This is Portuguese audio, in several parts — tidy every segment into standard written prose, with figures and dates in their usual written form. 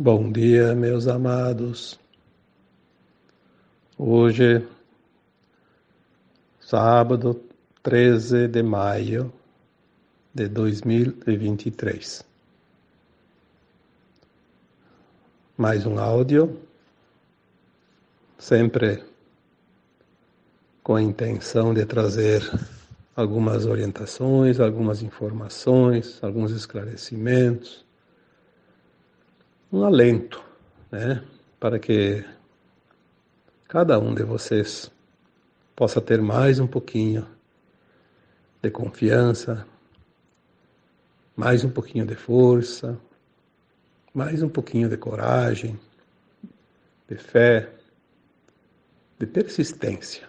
Bom dia, meus amados. Hoje, sábado 13 de maio de 2023. Mais um áudio, sempre com a intenção de trazer algumas orientações, algumas informações, alguns esclarecimentos, um alento, para que cada um de vocês possa ter mais um pouquinho de confiança, mais um pouquinho de força, mais um pouquinho de coragem, de fé, de persistência.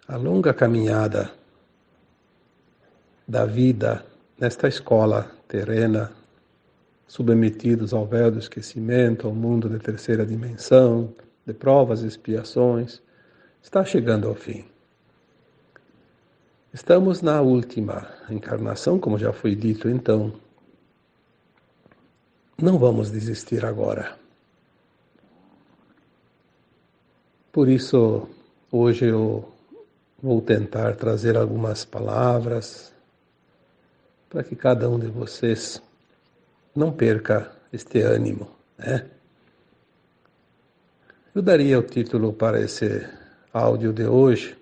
A longa caminhada da vida nesta escola terrena, submetidos ao véu do esquecimento, ao mundo de terceira dimensão, de provas e expiações, está chegando ao fim. Estamos na última encarnação, como já foi dito, então não vamos desistir agora. Por isso, hoje eu vou tentar trazer algumas palavras para que cada um de vocês não perca este ânimo, Eu daria o título para esse áudio de hoje: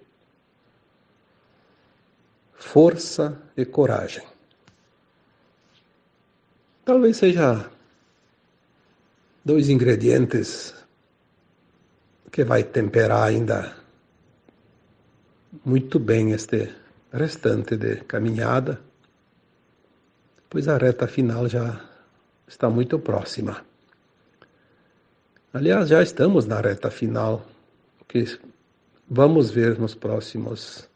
Força e Coragem. Talvez seja dois ingredientes que vai temperar ainda muito bem este restante de caminhada, pois a reta final já está muito próxima. Aliás, já estamos na reta final. O que vamos ver nos próximos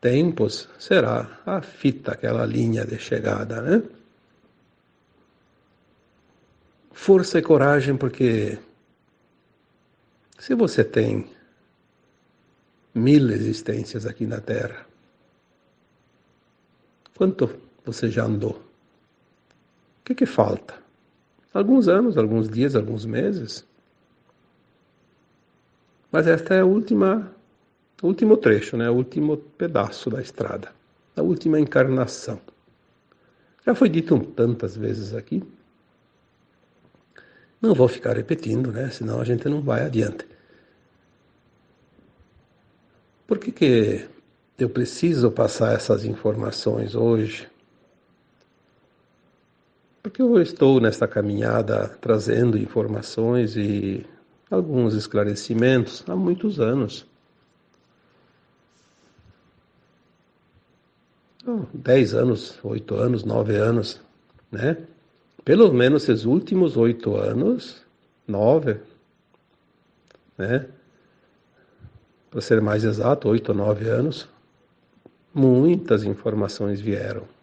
tempos será a fita, aquela linha de chegada, Força e coragem, porque se você tem 1000 existências aqui na Terra, quanto você já andou? O que falta? Alguns anos, alguns dias, alguns meses? Mas esta é o último trecho, o último pedaço da estrada, a última encarnação. Já foi dito tantas vezes aqui. Não vou ficar repetindo, senão a gente não vai adiante. Por que eu preciso passar essas informações hoje? Porque eu estou nesta caminhada trazendo informações e alguns esclarecimentos há muitos anos. 10 anos, 8 anos, 9 anos, Pelo menos esses últimos 8 anos, 9, Para ser mais exato, 8 ou 9 anos, muitas informações vieram.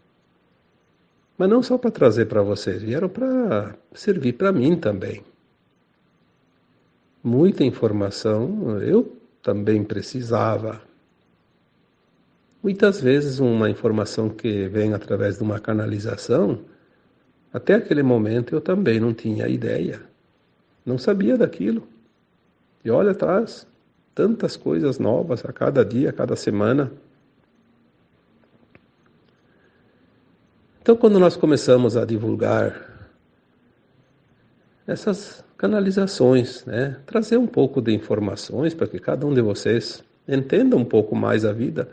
Mas não só para trazer para vocês, vieram para servir para mim também. Muita informação eu também precisava. Muitas vezes uma informação que vem através de uma canalização, até aquele momento eu também não tinha ideia. Não sabia daquilo. E olha atrás, tantas coisas novas a cada dia, a cada semana. Então, quando nós começamos a divulgar essas canalizações, trazer um pouco de informações para que cada um de vocês entenda um pouco mais a vida,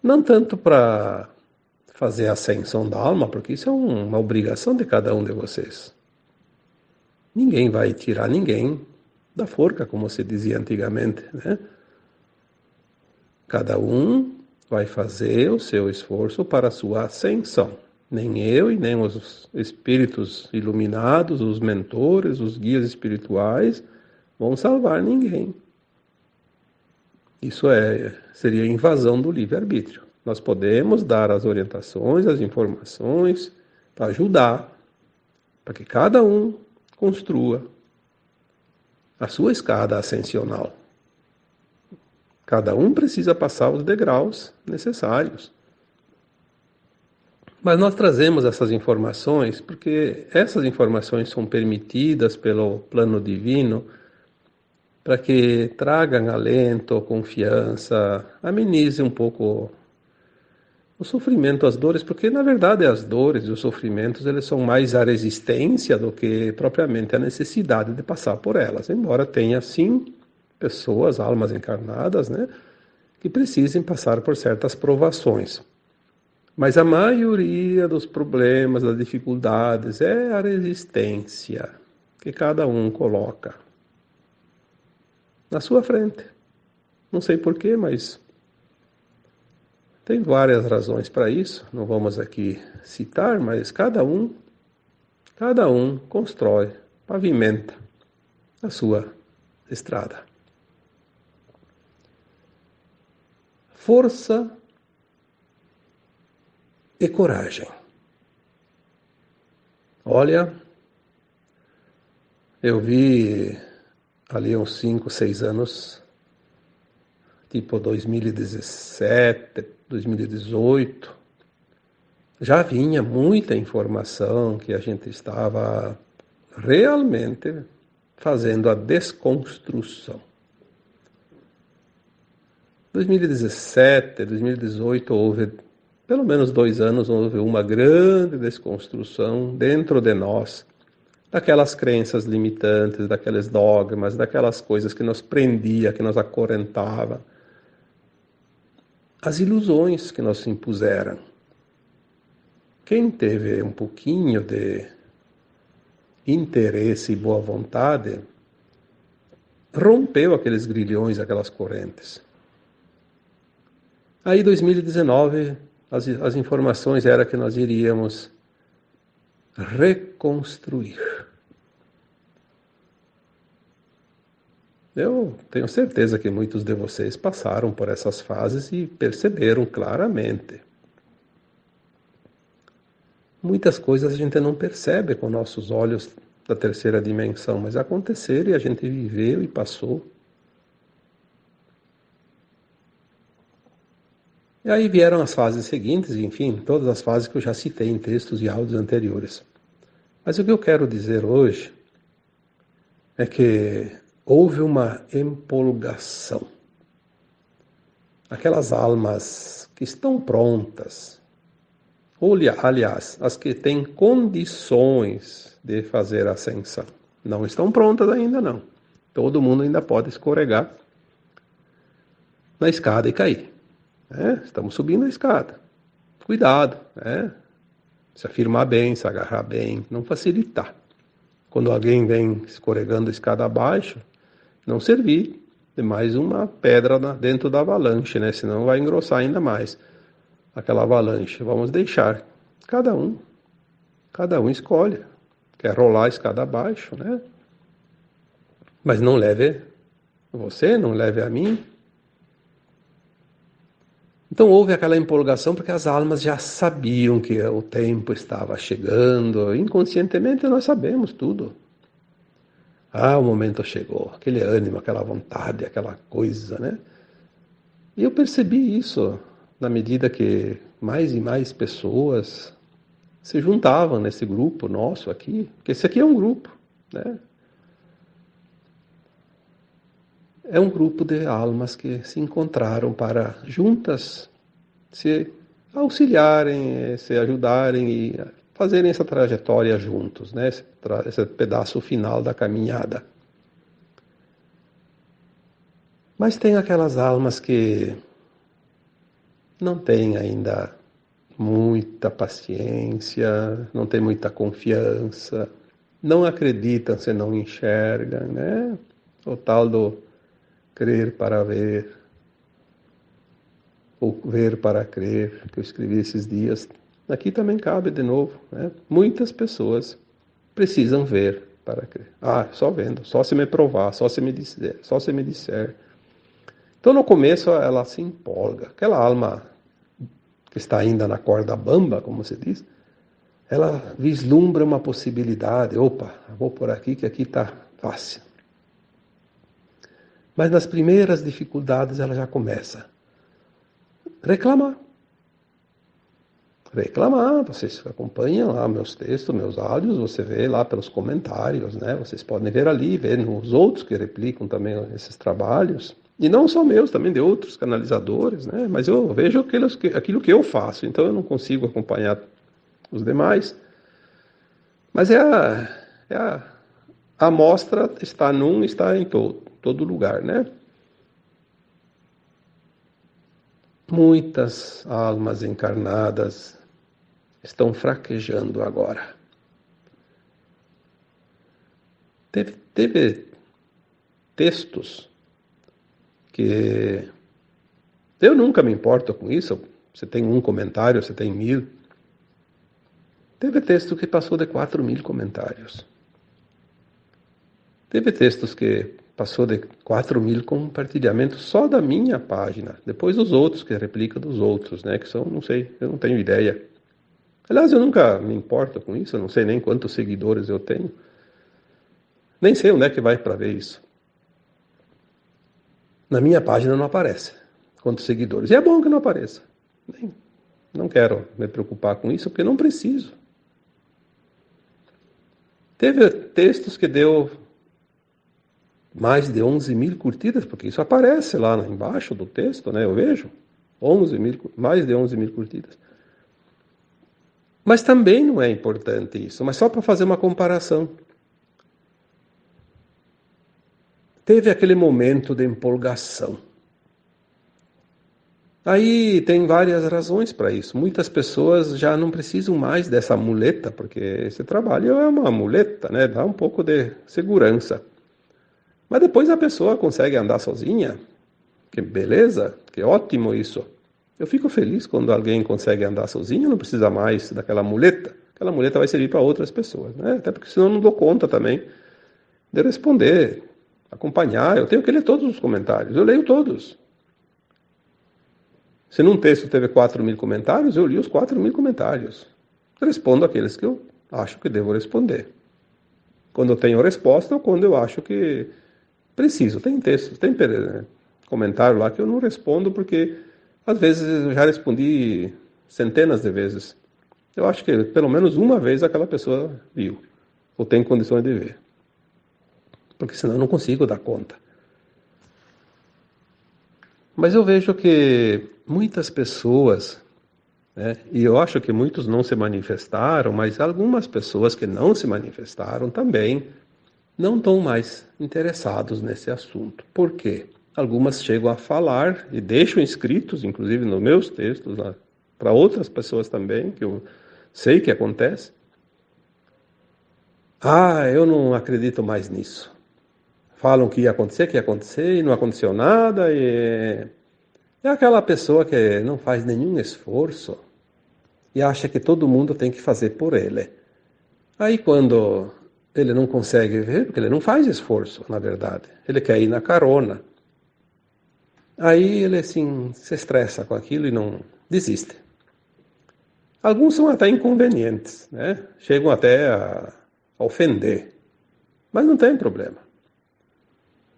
não tanto para fazer a ascensão da alma, porque isso é uma obrigação de cada um de vocês. Ninguém vai tirar ninguém da forca, como se dizia antigamente, Cada um vai fazer o seu esforço para a sua ascensão. Nem eu e nem os espíritos iluminados, os mentores, os guias espirituais vão salvar ninguém. Isso seria invasão do livre-arbítrio. Nós podemos dar as orientações, as informações para ajudar, para que cada um construa a sua escada ascensional. Cada um precisa passar os degraus necessários. Mas nós trazemos essas informações porque essas informações são permitidas pelo plano divino para que tragam alento, confiança, amenize um pouco o sofrimento, as dores, porque na verdade as dores e os sofrimentos eles são mais a resistência do que propriamente a necessidade de passar por elas, embora tenha sim pessoas, almas encarnadas, né, que precisem passar por certas provações. Mas a maioria dos problemas, das dificuldades, é a resistência que cada um coloca na sua frente. Não sei porquê, mas tem várias razões para isso. Não vamos aqui citar, mas cada um constrói, pavimenta a sua estrada. Força e coragem. Olha, eu vi ali uns 5, 6 anos, tipo 2017, 2018, já vinha muita informação que a gente estava realmente fazendo a desconstrução. 2017, 2018 houve, pelo menos 2 anos, houve uma grande desconstrução dentro de nós, daquelas crenças limitantes, daqueles dogmas, daquelas coisas que nos prendia, que nos acorrentava, as ilusões que nos impuseram. Quem teve um pouquinho de interesse e boa vontade, rompeu aqueles grilhões, aquelas correntes. Aí, 2019, as informações eram que nós iríamos reconstruir. Eu tenho certeza que muitos de vocês passaram por essas fases e perceberam claramente. Muitas coisas a gente não percebe com nossos olhos da terceira dimensão, mas aconteceram e a gente viveu e passou. E aí vieram as fases seguintes, enfim, todas as fases que eu já citei em textos e áudios anteriores. Mas o que eu quero dizer hoje é que houve uma empolgação. Aquelas almas que estão prontas, ou aliás, as que têm condições de fazer a ascensão, não estão prontas ainda não. Todo mundo ainda pode escorregar na escada e cair. Estamos subindo a escada. Cuidado, se afirmar bem, se agarrar bem, não facilitar. Quando alguém vem escorregando a escada abaixo, não servir de mais uma pedra dentro da avalanche, né? Senão vai engrossar ainda mais aquela avalanche. Vamos deixar cada um escolhe. Quer rolar a escada abaixo, né? Mas não leve você, não leve a mim. Então houve aquela empolgação porque as almas já sabiam que o tempo estava chegando. Inconscientemente nós sabemos tudo. O momento chegou, aquele ânimo, aquela vontade, aquela coisa, né? E eu percebi isso na medida que mais e mais pessoas se juntavam nesse grupo nosso aqui, porque esse aqui é um grupo, né? É um grupo de almas que se encontraram para juntas se auxiliarem, se ajudarem e fazerem essa trajetória juntos, né? Esse pedaço final da caminhada. Mas tem aquelas almas que não têm ainda muita paciência, não têm muita confiança, não acreditam se não enxergam, né? O tal do crer para ver, ou ver para crer, que eu escrevi esses dias. Aqui também cabe de novo, né? Muitas pessoas precisam ver para crer. Só vendo, só se me provar, só se me disser. Então no começo ela se empolga. Aquela alma que está ainda na corda bamba, como se diz, ela vislumbra uma possibilidade. Opa, vou por aqui que aqui está fácil. Mas nas primeiras dificuldades ela já começa a reclamar. reclamar. Vocês acompanham lá meus textos, meus áudios, você vê lá pelos comentários, né? Vocês podem ver ali, ver nos outros que replicam também esses trabalhos. E não só meus, também de outros canalizadores, né? Mas eu vejo aquilo que eu faço, então eu não consigo acompanhar os demais. Mas a amostra está em todo lugar, né? Muitas almas encarnadas estão fraquejando agora. Teve textos que eu nunca me importo com isso. Você tem um comentário, você tem 1000. Teve texto que passou de 4.000 comentários. Teve textos que passou de 4.000 compartilhamentos só da minha página. Depois os outros, que replica dos outros, né? Que são, não sei, eu não tenho ideia. Aliás, eu nunca me importo com isso, eu não sei nem quantos seguidores eu tenho. Nem sei onde é que vai para ver isso. Na minha página não aparece quantos seguidores. E é bom que não apareça. Não quero me preocupar com isso, porque não preciso. Teve textos que deu mais de 11.000 curtidas, porque isso aparece lá embaixo do texto, né? Eu vejo 11.000, mais de 11.000 curtidas. Mas também não é importante isso, mas só para fazer uma comparação. Teve aquele momento de empolgação. Aí tem várias razões para isso. Muitas pessoas já não precisam mais dessa muleta, porque esse trabalho é uma muleta, né? Dá um pouco de segurança. Mas depois a pessoa consegue andar sozinha. Que beleza, que ótimo isso. Eu fico feliz quando alguém consegue andar sozinho, não precisa mais daquela muleta. Aquela muleta vai servir para outras pessoas, né? Até porque senão eu não dou conta também de responder, acompanhar. Eu tenho que ler todos os comentários, eu leio todos. Se num texto teve 4.000 comentários, eu li os 4.000 comentários. Respondo aqueles que eu acho que devo responder. Quando eu tenho resposta ou quando eu acho que preciso. Tem textos, tem comentário lá que eu não respondo porque às vezes eu já respondi centenas de vezes. Eu acho que pelo menos uma vez aquela pessoa viu ou tem condições de ver. Porque senão eu não consigo dar conta. Mas eu vejo que muitas pessoas, né, e eu acho que muitos não se manifestaram, mas algumas pessoas que não se manifestaram também não estão mais interessados nesse assunto. Por quê? Algumas chegam a falar e deixam escritos, inclusive nos meus textos, para outras pessoas também, que eu sei que acontece. Eu não acredito mais nisso. Falam que ia acontecer e não aconteceu nada. E é aquela pessoa que não faz nenhum esforço e acha que todo mundo tem que fazer por ele. Aí quando ele não consegue ver, porque ele não faz esforço, na verdade. Ele quer ir na carona. Aí ele assim se estressa com aquilo e não desiste. Alguns são até inconvenientes, né? Chegam até a ofender. Mas não tem problema.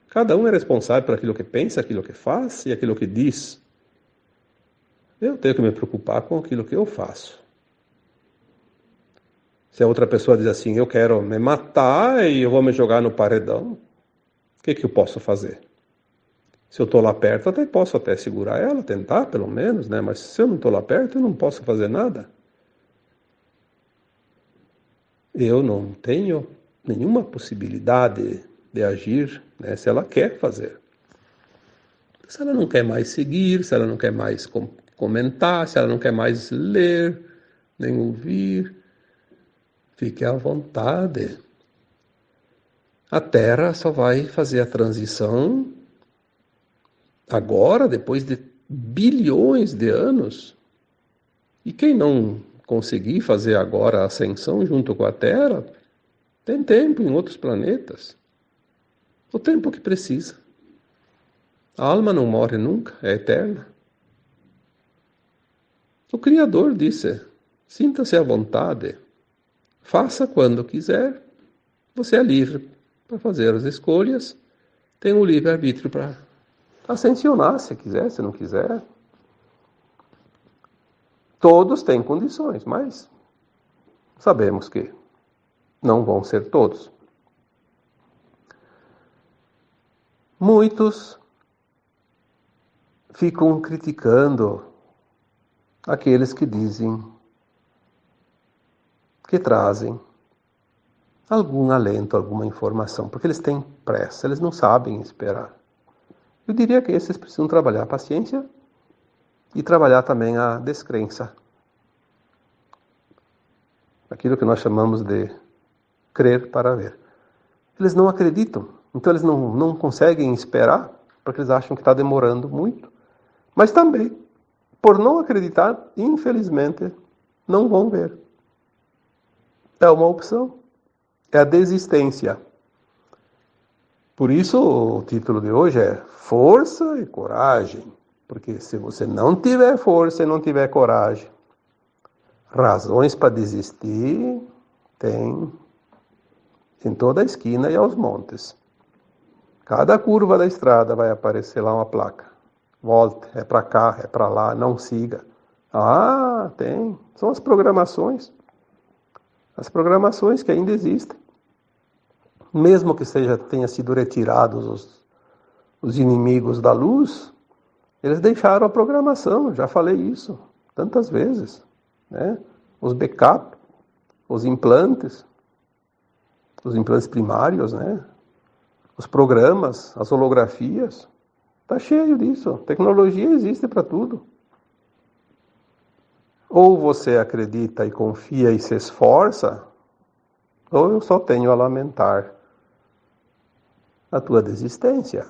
Cada um é responsável por aquilo que pensa, aquilo que faz e aquilo que diz. Eu tenho que me preocupar com aquilo que eu faço. Se a outra pessoa diz assim, eu quero me matar e eu vou me jogar no paredão, o que eu posso fazer? Se eu estou lá perto, posso até segurar ela, tentar pelo menos, né? Mas se eu não estou lá perto, eu não posso fazer nada. Eu não tenho nenhuma possibilidade de agir, né, se ela quer fazer. Se ela não quer mais seguir, se ela não quer mais comentar, se ela não quer mais ler, nem ouvir, fique à vontade. A Terra só vai fazer a transição agora, depois de bilhões de anos. E quem não conseguir fazer agora a ascensão junto com a Terra, tem tempo em outros planetas. O tempo que precisa. A alma não morre nunca, é eterna. O Criador disse, sinta-se à vontade, faça quando quiser, você é livre para fazer as escolhas, tem o livre-arbítrio para ascensionar se quiser, se não quiser. Todos têm condições, mas sabemos que não vão ser todos. Muitos ficam criticando aqueles que dizem, que trazem algum alento, alguma informação, porque eles têm pressa, eles não sabem esperar. Eu diria que esses precisam trabalhar a paciência e trabalhar também a descrença. Aquilo que nós chamamos de crer para ver. Eles não acreditam, então eles não conseguem esperar, porque eles acham que está demorando muito. Mas também, por não acreditar, infelizmente, não vão ver. É uma opção. É a desistência. Por isso o título de hoje é Força e Coragem. Porque se você não tiver força e não tiver coragem, razões para desistir tem em toda a esquina e aos montes. Cada curva da estrada vai aparecer lá uma placa. Volte, é para cá, é para lá, não siga. Ah, tem. São as programações. As programações que ainda existem. Mesmo que tenha sido retirados os inimigos da luz, eles deixaram a programação, já falei isso tantas vezes, né? Os backup, os implantes primários, né? Os programas, as holografias, tá cheio disso. Tecnologia existe para tudo. Ou você acredita e confia e se esforça, ou eu só tenho a lamentar a tua desistência.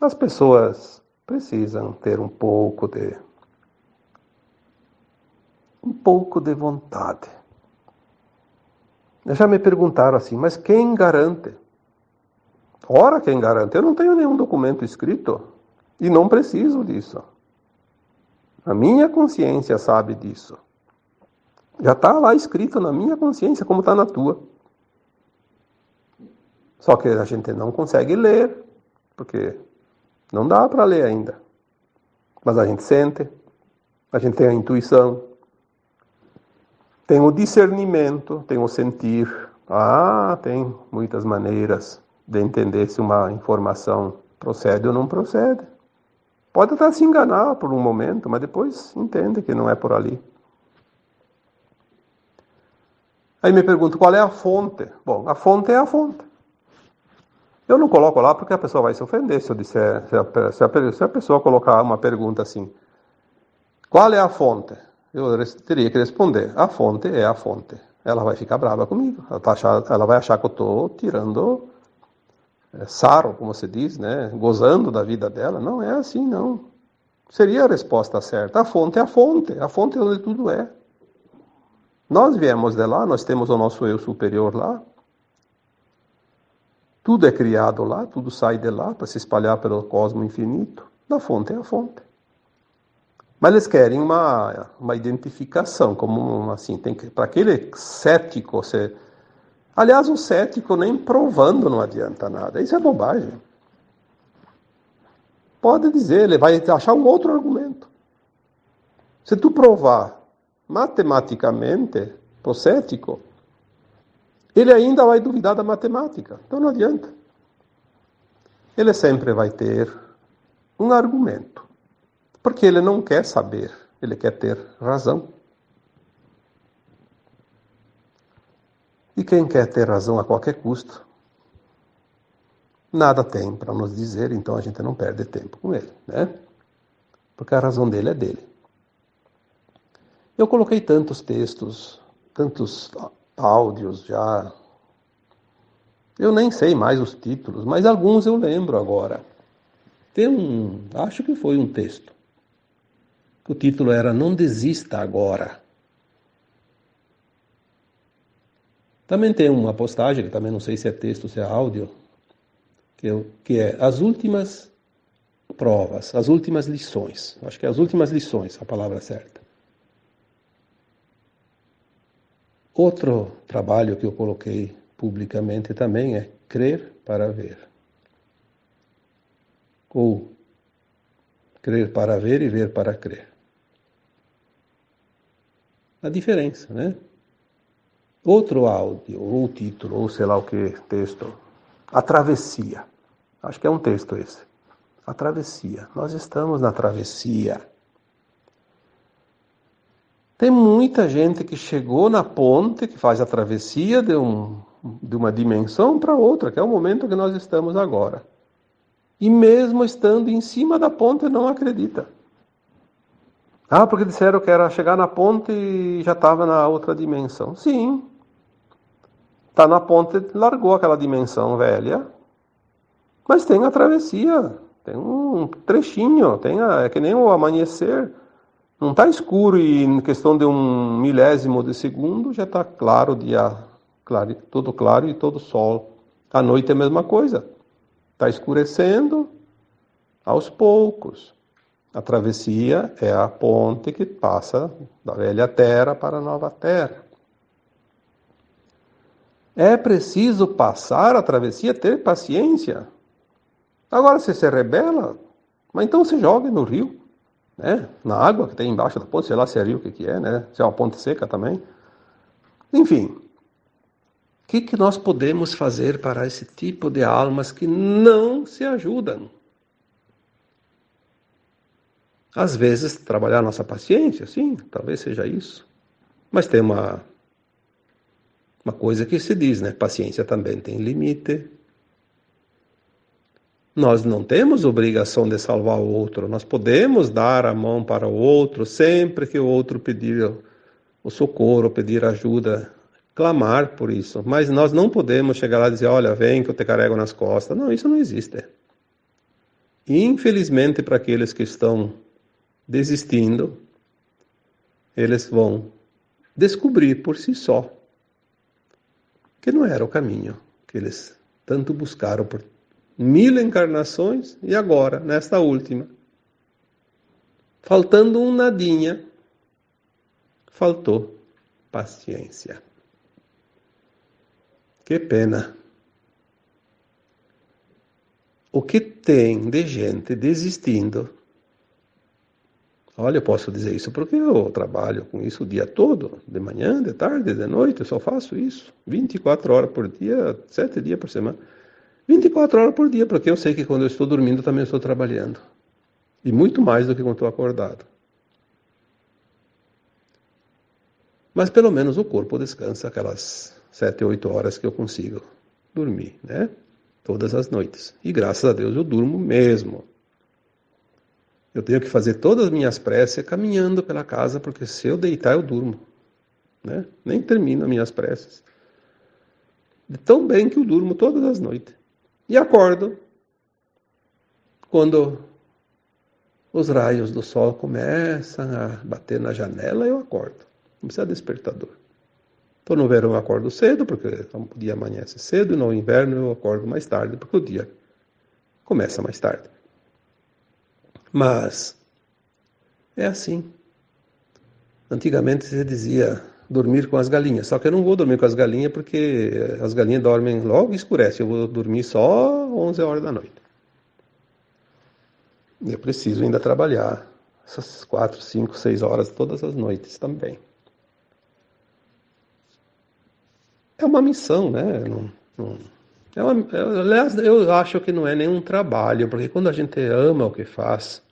As pessoas precisam ter um pouco de vontade. Já me perguntaram assim, mas quem garante? Ora, quem garante? Eu não tenho nenhum documento escrito e não preciso disso. A minha consciência sabe disso. Já está lá escrito na minha consciência como está na tua. Só que a gente não consegue ler, porque não dá para ler ainda. Mas a gente sente, a gente tem a intuição, tem o discernimento, tem o sentir. Ah, tem muitas maneiras de entender se uma informação procede ou não procede. Pode até se enganar por um momento, mas depois entende que não é por ali. Aí me pergunto, qual é a fonte? Bom, a fonte é a fonte. Eu não coloco lá porque a pessoa vai se ofender se eu disser, se a pessoa colocar uma pergunta assim, qual é a fonte? Eu teria que responder, a fonte é a fonte. Ela vai ficar brava comigo, ela vai achar que eu estou tirando sarro, como se diz, né? Gozando da vida dela. Não é assim, não. Seria a resposta certa. A fonte é onde tudo é. Nós viemos de lá, nós temos o nosso eu superior lá. Tudo é criado lá, tudo sai de lá para se espalhar pelo cosmos infinito. A fonte é a fonte. Mas eles querem uma identificação, como assim, tem que, para aquele cético, aliás, o cético nem provando não adianta nada, isso é bobagem. Pode dizer, ele vai achar um outro argumento. Se tu provar matematicamente pro cético, ele ainda vai duvidar da matemática, então não adianta. Ele sempre vai ter um argumento, porque ele não quer saber, ele quer ter razão. E quem quer ter razão a qualquer custo, nada tem para nos dizer, então a gente não perde tempo com ele, né? Porque a razão dele é dele. Eu coloquei tantos textos, tantos áudios já. Eu nem sei mais os títulos, mas alguns eu lembro agora. Acho que foi um texto. O título era Não Desista Agora. Também tem uma postagem, que também não sei se é texto ou se é áudio, que é As Últimas Provas, As Últimas Lições. Acho que é As Últimas Lições, a palavra certa. Outro trabalho que eu coloquei publicamente também é Crer para Ver. Ou Crer para ver e ver para crer. A diferença, né? Outro áudio, ou título, ou sei lá o que, texto. A travessia. Acho que é um texto esse. A travessia. Nós estamos na travessia. Tem muita gente que chegou na ponte, que faz a travessia de uma dimensão para outra, que é o momento que nós estamos agora. E mesmo estando em cima da ponte, não acredita. Ah, porque disseram que era chegar na ponte e já estava na outra dimensão. Sim, está na ponte, largou aquela dimensão velha, mas tem a travessia, tem um trechinho, é que nem o amanhecer. Não está escuro e em questão de um milésimo de segundo já está claro o dia, claro, todo claro e todo sol. À noite é a mesma coisa. Está escurecendo aos poucos. A travessia é a ponte que passa da velha terra para a nova terra. É preciso passar a travessia, ter paciência. Agora, se você rebela, mas então se joga no rio, né? Na água que tem embaixo da ponte, sei lá se é rio, o que é, né? Se é uma ponte seca também. Enfim, o que nós podemos fazer para esse tipo de almas que não se ajudam? Às vezes, trabalhar nossa paciência, sim, talvez seja isso. Mas tem uma coisa que se diz, né? Paciência também tem limite. Nós não temos obrigação de salvar o outro. Nós podemos dar a mão para o outro sempre que o outro pedir o socorro, pedir ajuda, clamar por isso. Mas nós não podemos chegar lá e dizer, olha, vem que eu te carrego nas costas. Não, isso não existe. Infelizmente, para aqueles que estão desistindo, eles vão descobrir por si só que não era o caminho que eles tanto buscaram por 1000 encarnações e agora, nesta última, faltando um nadinha, faltou paciência. Que pena. O que tem de gente desistindo? Olha, eu posso dizer isso porque eu trabalho com isso o dia todo, de manhã, de tarde, de noite, eu só faço isso. 24 horas por dia, 7 dias por semana. 24 horas por dia, porque eu sei que quando eu estou dormindo também estou trabalhando. E muito mais do que quando estou acordado. Mas pelo menos o corpo descansa aquelas 7, 8 horas que eu consigo dormir, né? Todas as noites. E graças a Deus eu durmo mesmo. Eu tenho que fazer todas as minhas preces caminhando pela casa, porque se eu deitar eu durmo, né? Nem termino as minhas preces. De tão bem que eu durmo todas as noites. E acordo quando os raios do sol começam a bater na janela, eu acordo. Não precisa de despertador. Então no verão eu acordo cedo, porque o dia amanhece cedo, e no inverno eu acordo mais tarde, porque o dia começa mais tarde. Mas é assim. Antigamente se dizia dormir com as galinhas, só que eu não vou dormir com as galinhas porque as galinhas dormem logo e escurece, eu vou dormir só 11 horas da noite. E eu preciso ainda trabalhar essas 4, 5, 6 horas todas as noites também. É uma missão, né? Aliás, eu acho que não é nenhum trabalho, porque quando a gente ama o que faz,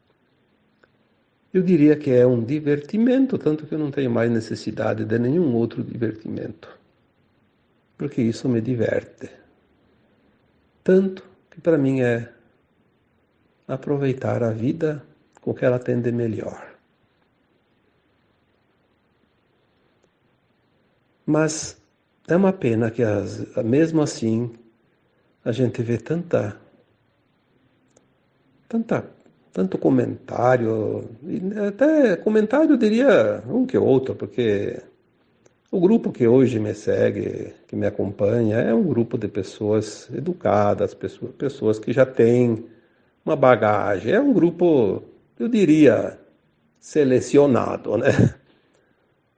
eu diria que é um divertimento, tanto que eu não tenho mais necessidade de nenhum outro divertimento. Porque isso me diverte. Tanto que para mim é aproveitar a vida com o que ela tem de melhor. Mas é uma pena que mesmo assim a gente vê tanto comentário, e até comentário eu diria um que outro, porque o grupo que hoje me segue, que me acompanha, é um grupo de pessoas educadas, pessoas que já têm uma bagagem, é um grupo, eu diria, selecionado, né?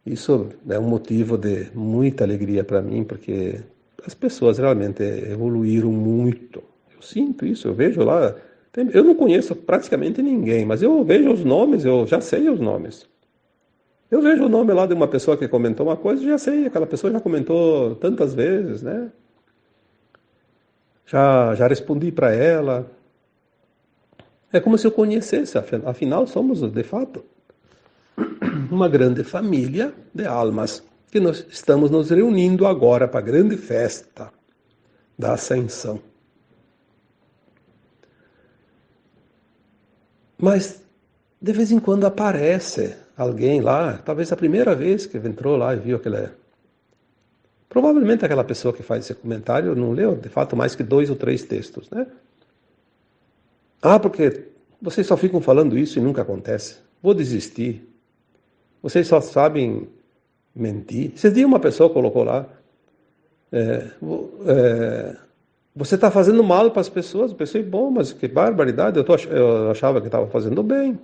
Isso é um motivo de muita alegria para mim, porque as pessoas realmente evoluíram muito. Eu sinto isso, eu vejo lá Eu não conheço praticamente ninguém, mas eu vejo os nomes, eu já sei os nomes. Eu vejo o nome lá de uma pessoa que comentou uma coisa, já sei, aquela pessoa já comentou tantas vezes, né? Já respondi para ela. É como se eu conhecesse, afinal somos, de fato, uma grande família de almas que nós estamos nos reunindo agora para a grande festa da Ascensão. Mas de vez em quando aparece alguém lá, talvez a primeira vez que entrou lá e viu aquele. Provavelmente aquela pessoa que faz esse comentário não leu, de fato, mais que 2 ou 3 textos, né? Ah, porque vocês só ficam falando isso e nunca acontece. Vou desistir. Vocês só sabem mentir. Esses dias uma pessoa colocou lá, é, é, você está fazendo mal para as pessoas. Eu pensei, bom, mas que barbaridade, eu achava que estava fazendo bem.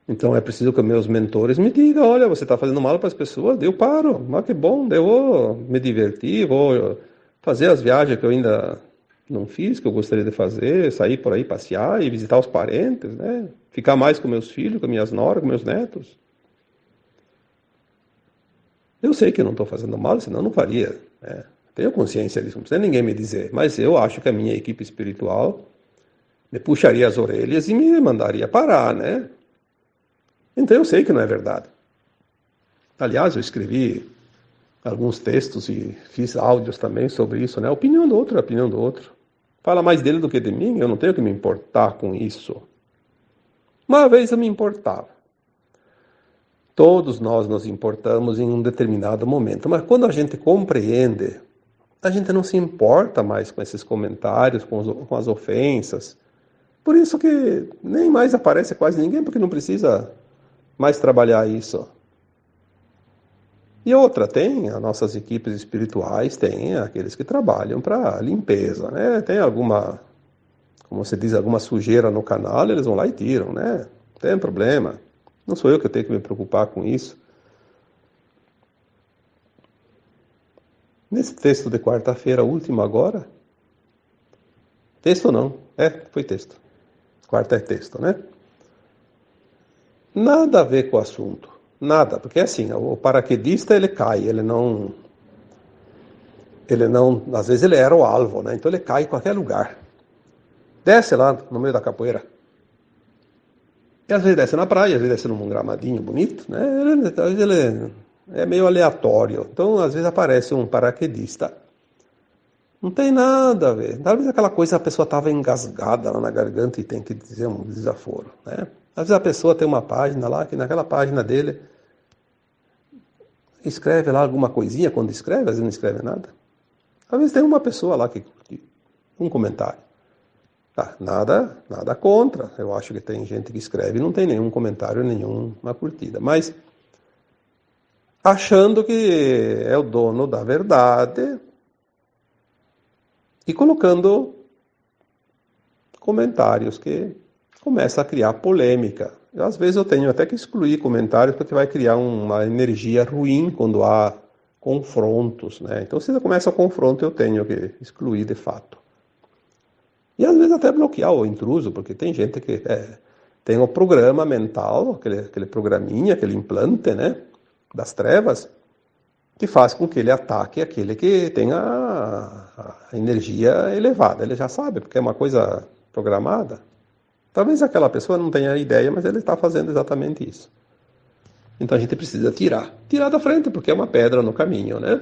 Então é preciso que meus mentores me digam, olha, você está fazendo mal para as pessoas, eu paro, mas que bom, eu vou me divertir, vou fazer as viagens que eu ainda não fiz, que eu gostaria de fazer, sair por aí passear e visitar os parentes, né? Ficar mais com meus filhos, com minhas noras, com meus netos. Eu sei que eu não estou fazendo mal, senão eu não faria, né? Tenho consciência disso, não precisa ninguém me dizer, mas eu acho que a minha equipe espiritual me puxaria as orelhas e me mandaria parar, né? Então eu sei que não é verdade. Aliás, eu escrevi alguns textos e fiz áudios também sobre isso, né? A opinião do outro é a opinião do outro. Fala mais dele do que de mim, eu não tenho que me importar com isso. Uma vez eu me importava. Todos nós nos importamos em um determinado momento, mas quando a gente compreende, a gente não se importa mais com esses comentários, com as ofensas. Por isso que nem mais aparece quase ninguém, porque não precisa mais trabalhar isso. E outra, tem as nossas equipes espirituais, tem aqueles que trabalham para limpeza, né? Tem alguma, como você diz, alguma sujeira no canal, eles vão lá e tiram, né? Não tem problema. Não sou eu que tenho que me preocupar com isso. Nesse texto de quarta-feira, último agora, texto não, foi texto. Quarta é texto, né? Nada a ver com o assunto. Nada, porque assim, o paraquedista ele cai, às vezes ele era o alvo, né? Então ele cai em qualquer lugar. Desce lá no meio da capoeira. E às vezes desce na praia, às vezes desce num gramadinho bonito, né? Às vezes ele é meio aleatório. Então às vezes aparece um paraquedista. Não tem nada a ver. Talvez aquela coisa a pessoa estava engasgada lá na garganta e tem que dizer um desaforo, né? Às vezes a pessoa tem uma página lá, que naquela página dele escreve lá alguma coisinha, quando escreve, às vezes não escreve nada. Às vezes tem uma pessoa lá que um comentário. Nada contra. Eu acho que tem gente que escreve e não tem nenhum comentário, nenhuma curtida. Mas achando que é o dono da verdade e colocando comentários que começam a criar polêmica. Às vezes eu tenho até que excluir comentários porque vai criar uma energia ruim quando há confrontos, né? Então se começa o confronto eu tenho que excluir de fato. E às vezes até bloquear o intruso, porque tem gente que tem o programa mental, aquele programinha, aquele implante, né, das trevas, que faz com que ele ataque aquele que tem a energia elevada. Ele já sabe, porque é uma coisa programada. Talvez aquela pessoa não tenha ideia, mas ele está fazendo exatamente isso. Então a gente precisa tirar da frente, porque é uma pedra no caminho, né?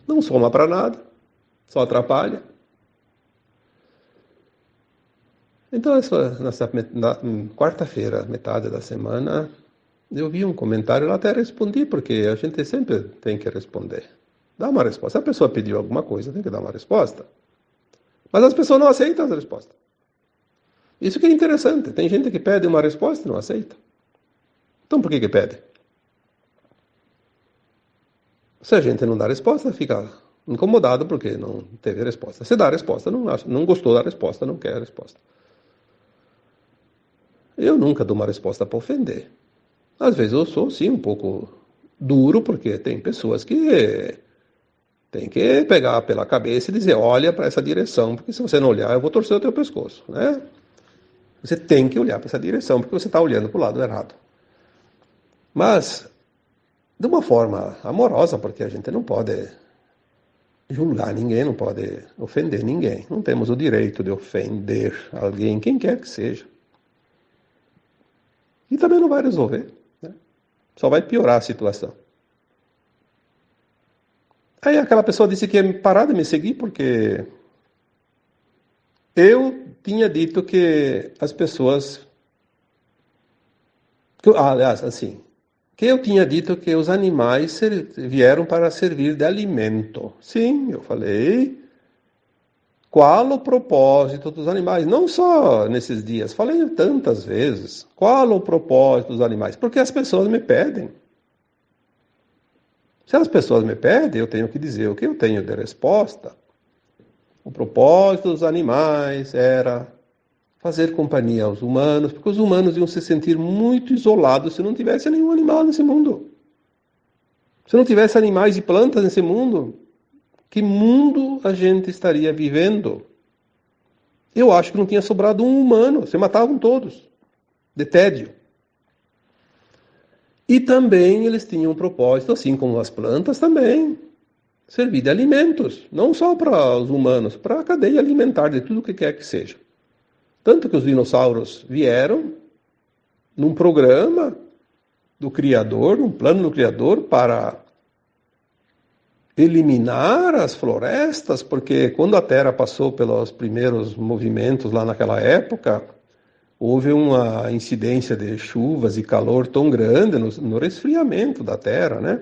Não soma para nada, só atrapalha. Então, na quarta-feira, metade da semana, eu vi um comentário, eu até respondi, porque a gente sempre tem que responder. Dá uma resposta. Se a pessoa pediu alguma coisa, tem que dar uma resposta. Mas as pessoas não aceitam as respostas. Isso que é interessante. Tem gente que pede uma resposta e não aceita. Então, por que pede? Se a gente não dá resposta, fica incomodado porque não teve resposta. Se dá a resposta, não gostou da resposta, não quer a resposta. Eu nunca dou uma resposta para ofender. Às vezes eu sou, sim, um pouco duro, porque tem pessoas que Tem que pegar pela cabeça e dizer, olha para essa direção, porque se você não olhar, eu vou torcer o teu pescoço, né? Você tem que olhar para essa direção, porque você está olhando para o lado errado. Mas, de uma forma amorosa, porque a gente não pode julgar ninguém, não pode ofender ninguém. Não temos o direito de ofender alguém, quem quer que seja. E também não vai resolver, né? Só vai piorar a situação. Aí aquela pessoa disse que ia parar de me seguir porque eu tinha dito que as pessoas... aliás, assim, que eu tinha dito que os animais vieram para servir de alimento. Sim, eu falei. Qual o propósito dos animais? Não só nesses dias, falei tantas vezes. Qual o propósito dos animais? Porque as pessoas me pedem. Se as pessoas me pedem, eu tenho que dizer o que eu tenho de resposta. O propósito dos animais era fazer companhia aos humanos, porque os humanos iam se sentir muito isolados se não tivesse nenhum animal nesse mundo. Se não tivesse animais e plantas nesse mundo, que mundo a gente estaria vivendo? Eu acho que não tinha sobrado um humano, se matavam todos, de tédio. E também eles tinham um propósito, assim como as plantas também, servir de alimentos, não só para os humanos, para a cadeia alimentar de tudo o que quer que seja. Tanto que os dinossauros vieram num programa do Criador, num plano do Criador para eliminar as florestas, porque quando a Terra passou pelos primeiros movimentos lá naquela época, houve uma incidência de chuvas e calor tão grande no resfriamento da Terra, né?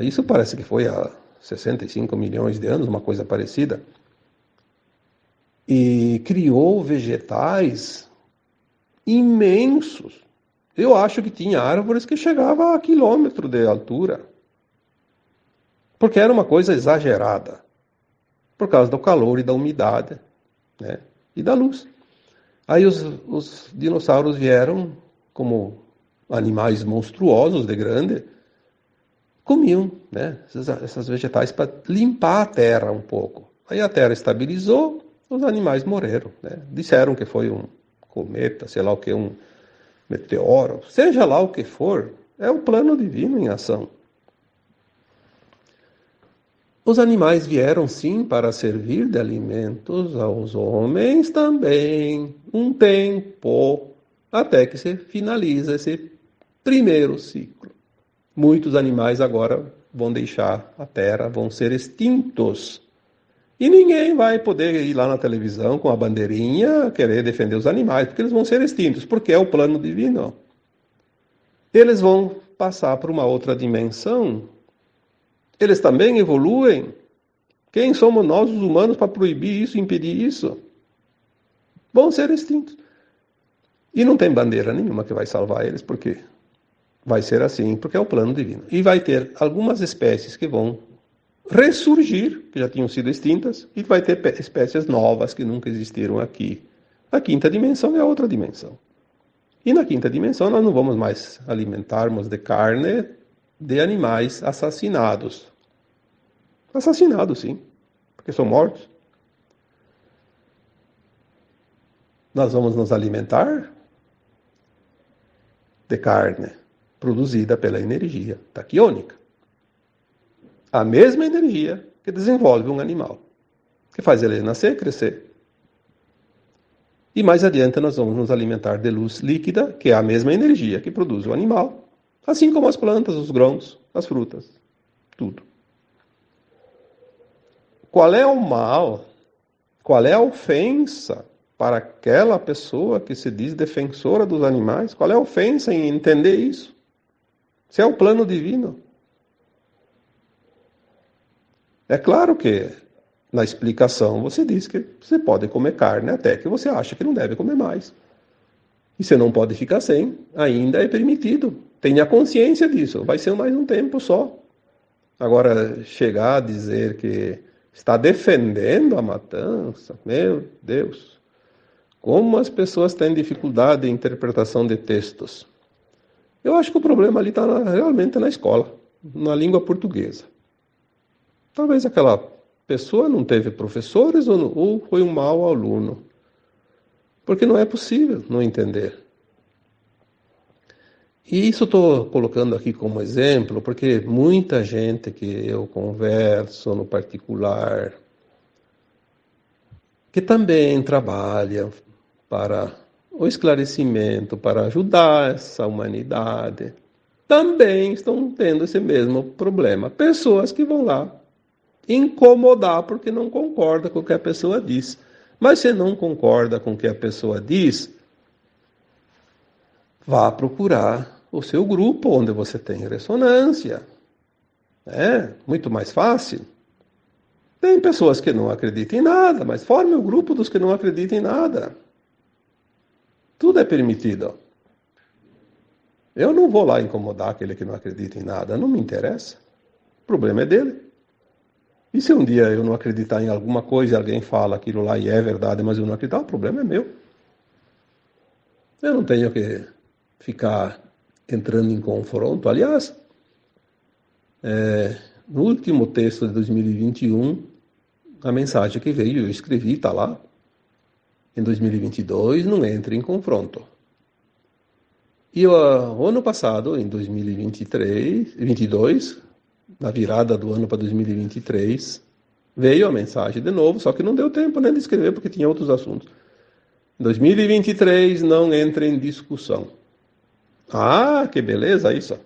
Isso parece que foi há 65 milhões de anos, uma coisa parecida. E criou vegetais imensos. Eu acho que tinha árvores que chegavam a quilômetro de altura. Porque era uma coisa exagerada. Por causa do calor e da umidade, né? E da luz. Aí os dinossauros vieram como animais monstruosos de grande, comiam, né, essas vegetais para limpar a terra um pouco. Aí a terra estabilizou, os animais morreram, né? Disseram que foi um cometa, sei lá o que, um meteoro, seja lá o que for, é o plano divino em ação. Os animais vieram sim para servir de alimentos aos homens também, um tempo, até que se finaliza esse primeiro ciclo. Muitos animais agora vão deixar a Terra, vão ser extintos. E ninguém vai poder ir lá na televisão com a bandeirinha querer defender os animais, porque eles vão ser extintos, porque é o plano divino. Eles vão passar para uma outra dimensão. Eles também evoluem. Quem somos nós, os humanos, para proibir isso, impedir isso? Vão ser extintos. E não tem bandeira nenhuma que vai salvar eles, porque vai ser assim, porque é o plano divino. E vai ter algumas espécies que vão ressurgir, que já tinham sido extintas, e vai ter espécies novas que nunca existiram aqui. A quinta dimensão é a outra dimensão. E na quinta dimensão nós não vamos mais alimentarmos de carne de animais assassinados. Assassinados, sim, porque são mortos. Nós vamos nos alimentar de carne produzida pela energia taquiônica. A mesma energia que desenvolve um animal, que faz ele nascer, crescer. E mais adiante nós vamos nos alimentar de luz líquida, que é a mesma energia que produz o animal, assim como as plantas, os grãos, as frutas, tudo. Qual é o mal? Qual é a ofensa para aquela pessoa que se diz defensora dos animais? Qual é a ofensa em entender isso? Se é o plano divino. É claro que na explicação você diz que você pode comer carne até que você acha que não deve comer mais. E você não pode ficar sem, ainda é permitido. Tenha consciência disso, vai ser mais um tempo só. Agora, chegar a dizer que está defendendo a matança, meu Deus. Como as pessoas têm dificuldade em interpretação de textos. Eu acho que o problema ali está realmente na escola, na língua portuguesa. Talvez aquela pessoa não teve professores ou foi um mau aluno. Porque não é possível não entender. E isso estou colocando aqui como exemplo, porque muita gente que eu converso no particular, que também trabalha para o esclarecimento, para ajudar essa humanidade, também estão tendo esse mesmo problema. Pessoas que vão lá incomodar porque não concorda com o que a pessoa diz. Mas se não concorda com o que a pessoa diz, vá procurar o seu grupo onde você tem ressonância. É muito mais fácil. Tem pessoas que não acreditam em nada, mas forme o grupo dos que não acreditam em nada. Tudo é permitido. Eu não vou lá incomodar aquele que não acredita em nada, não me interessa. O problema é dele. E se um dia eu não acreditar em alguma coisa e alguém fala aquilo lá e é verdade, mas eu não acreditar, o problema é meu. Eu não tenho que ficar entrando em confronto. Aliás, no último texto de 2021, a mensagem que veio, eu escrevi, está lá. Em 2022, não entre em confronto. E o ano passado, em 2022, na virada do ano para 2023, veio a mensagem de novo, só que não deu tempo nem de escrever, porque tinha outros assuntos. Em 2023, não entre em discussão. Ah, que beleza isso!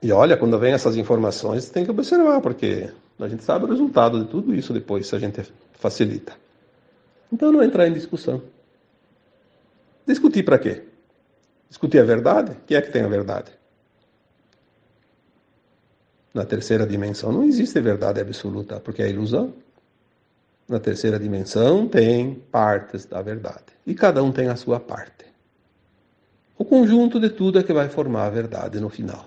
E olha, quando vem essas informações, tem que observar, porque a gente sabe o resultado de tudo isso depois, se a gente facilita. Então, não entrar em discussão. Discutir para quê? Discutir a verdade? Quem é que tem a verdade? Na terceira dimensão não existe verdade absoluta, porque é ilusão. Na terceira dimensão tem partes da verdade. E cada um tem a sua parte. O conjunto de tudo é que vai formar a verdade no final.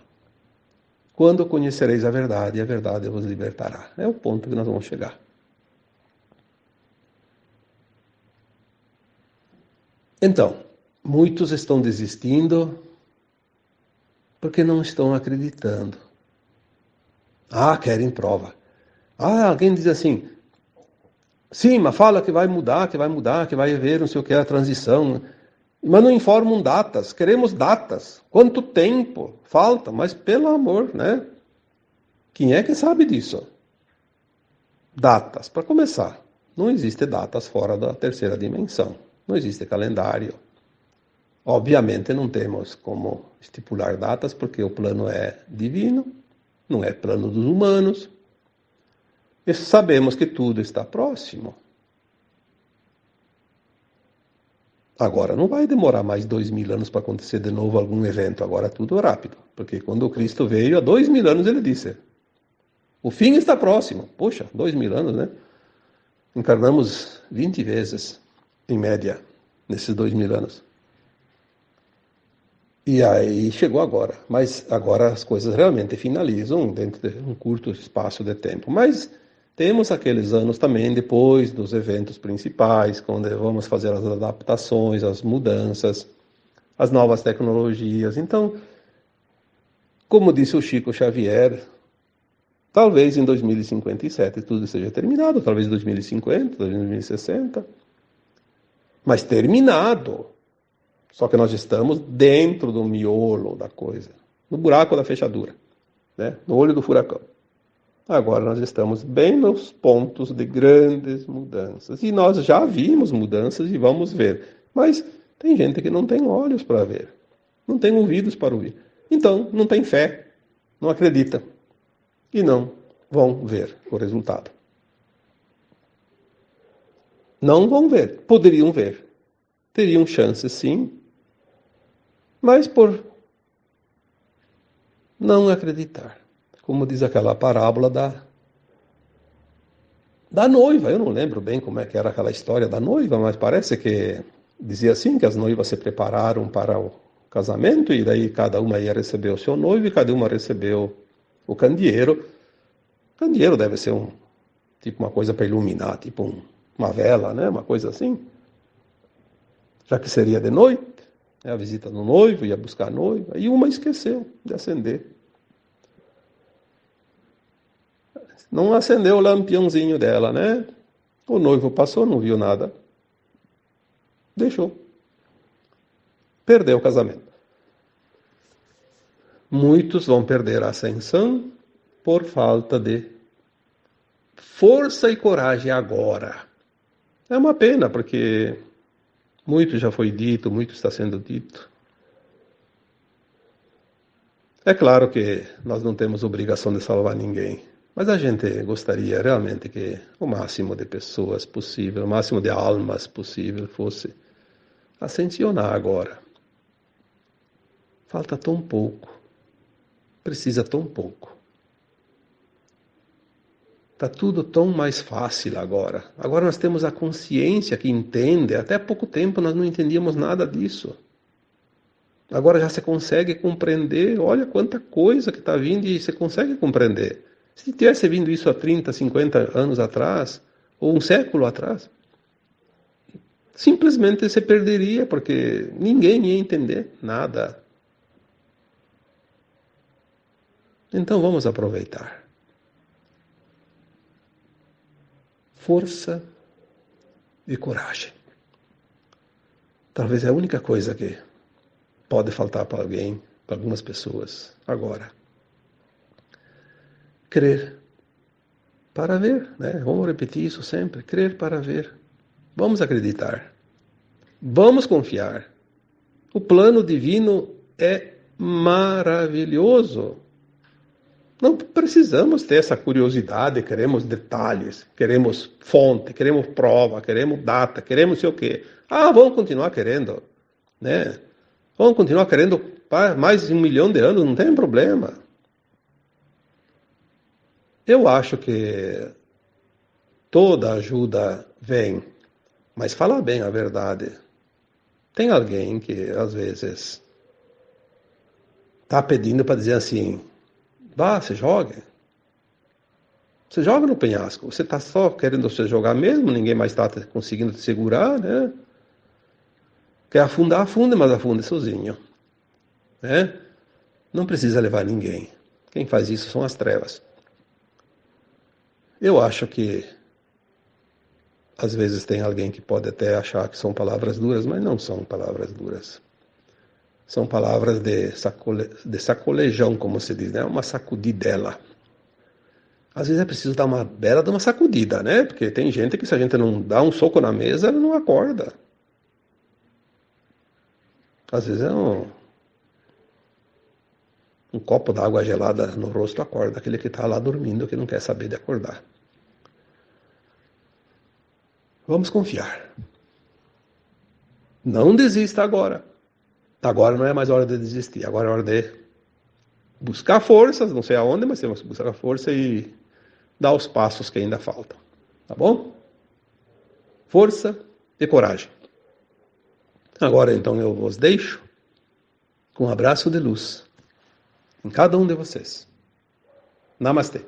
Quando conhecereis a verdade vos libertará. É o ponto que nós vamos chegar. Então, muitos estão desistindo porque não estão acreditando. Ah, querem prova. Ah, alguém diz assim, sim, mas fala que vai mudar, que vai haver não sei o que, a transição. Mas não informam datas, queremos datas. Quanto tempo falta? Mas pelo amor, né? Quem é que sabe disso? Datas, para começar. Não existe datas fora da terceira dimensão. Não existe calendário. Obviamente não temos como estipular datas, porque o plano é divino, não é plano dos humanos. E sabemos que tudo está próximo. Agora, não vai demorar mais 2000 anos para acontecer de novo algum evento. Agora tudo é rápido. Porque quando o Cristo veio, há 2000 anos ele disse, o fim está próximo. Poxa, 2000 anos, né? Encarnamos 20 vezes, em média, nesses 2000 anos. E aí chegou agora. Mas agora as coisas realmente finalizam dentro de um curto espaço de tempo. Mas temos aqueles anos também depois dos eventos principais, quando vamos fazer as adaptações, as mudanças, as novas tecnologias. Então, como disse o Chico Xavier, talvez em 2057 tudo seja terminado, talvez em 2050, 2060, mas terminado. Só que nós estamos dentro do miolo da coisa, no buraco da fechadura, né? No olho do furacão. Agora nós estamos bem nos pontos de grandes mudanças. E nós já vimos mudanças e vamos ver. Mas tem gente que não tem olhos para ver. Não tem ouvidos para ouvir. Então, não tem fé. Não acredita. E não vão ver o resultado. Não vão ver. Poderiam ver. Teriam chance, sim. Mas por não acreditar. Como diz aquela parábola da noiva. Eu não lembro bem como é que era aquela história da noiva, mas parece que dizia assim, que as noivas se prepararam para o casamento e daí cada uma ia receber o seu noivo e cada uma recebeu o candeeiro. O candeeiro deve ser tipo uma coisa para iluminar, tipo uma vela, né? Uma coisa assim. Já que seria de noite, né? A visita do noivo, ia buscar a noiva, e uma esqueceu de acender. não acendeu o lampiãozinho dela, né? O noivo passou, não viu nada. Deixou. Perdeu o casamento. Muitos vão perder a ascensão por falta de força e coragem agora. É uma pena, porque muito já foi dito, muito está sendo dito. É claro que nós não temos obrigação de salvar ninguém, mas a gente gostaria realmente que o máximo de pessoas possível, o máximo de almas possível fosse ascensionar agora. Falta tão pouco, precisa tão pouco. Está tudo tão mais fácil agora. Agora nós temos a consciência que entende. Até há pouco tempo nós não entendíamos nada disso. Agora já se consegue compreender. Olha quanta coisa que está vindo e você consegue compreender. Se tivesse vindo isso há 30, 50 anos atrás, ou um século atrás, simplesmente você perderia, porque ninguém ia entender nada. Então vamos aproveitar. Força e coragem. Talvez é a única coisa que pode faltar para alguém, para algumas pessoas, agora. Crer para ver, né? Vamos repetir isso sempre. Crer para ver. Vamos acreditar. Vamos confiar. O plano divino é maravilhoso. Não precisamos ter essa curiosidade, queremos detalhes, queremos fonte, queremos prova, queremos data, queremos sei o quê. Vamos continuar querendo, né? Vamos continuar querendo mais de 1 milhão de anos, não tem problema. Eu acho que toda ajuda vem, mas falar bem a verdade. Tem alguém que, às vezes, está pedindo para dizer assim, vá, se jogue. Você joga no penhasco. Você está só querendo se jogar mesmo, ninguém mais está conseguindo te segurar, né? Quer afundar, afunde, mas afunde sozinho. Né? Não precisa levar ninguém. Quem faz isso são as trevas. Eu acho que às vezes tem alguém que pode até achar que são palavras duras, mas não são palavras duras. São palavras de sacolejão, como se diz, né? Uma sacudidela. Às vezes é preciso dar uma bela de uma sacudida, né? Porque tem gente que se a gente não dá um soco na mesa, ela não acorda. Às vezes é um copo d'água gelada no rosto acorda, aquele que está lá dormindo, que não quer saber de acordar. Vamos confiar. Não desista agora. Agora não é mais hora de desistir, agora é hora de buscar forças, não sei aonde, mas temos que buscar força e dar os passos que ainda faltam. Tá bom? Força e coragem. Agora então eu vos deixo com um abraço de luz em cada um de vocês. Namastê.